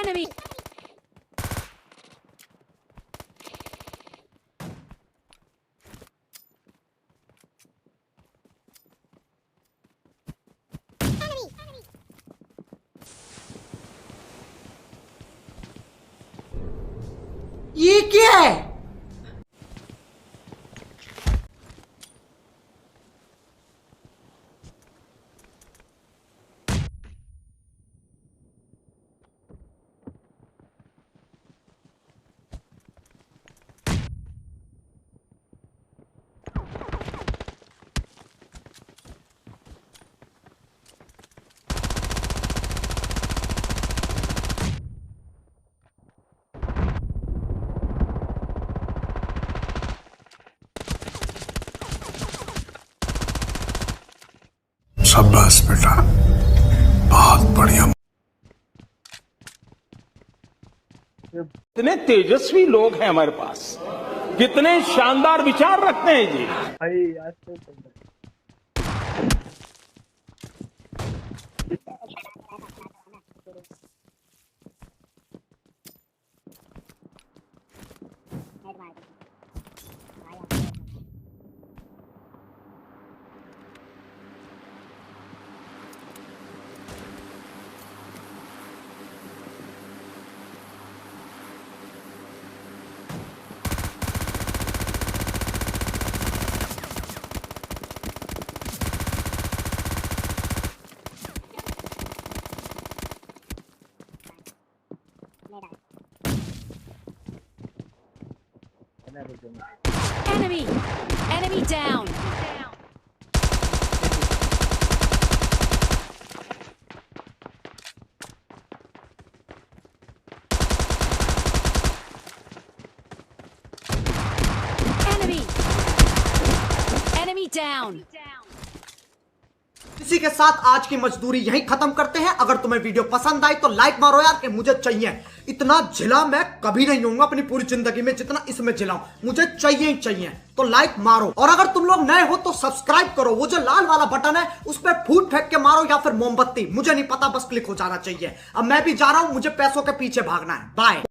Enemy! ये क्या है? शाबाश बेटा, बहुत बढ़िया। कितने तेजस्वी लोग हैं हमारे पास, कितने शानदार विचार रखते हैं जी। Enemy! Enemy down! Enemy! Enemy down! इसी के साथ आज की मजदूरी यहीं खत्म करते हैं। अगर तुम्हें वीडियो पसंद आई तो लाइक मारो यार, कि मुझे चाहिए। इतना झिला मैं कभी नहीं होऊंगा अपनी पूरी जिंदगी में जितना इसमें झिलाऊं, मुझे चाहिए ही चाहिए। तो लाइक मारो, और अगर तुम लोग नए हो तो सब्सक्राइब करो। वो जो लाल वाला बटन है उस पर फूट फेंक के मारो या फिर मोमबत्ती, मुझे नहीं पता, बस क्लिक हो जाना चाहिए। अब मैं भी जा रहा हूं, मुझे पैसों के पीछे भागना है। बाय।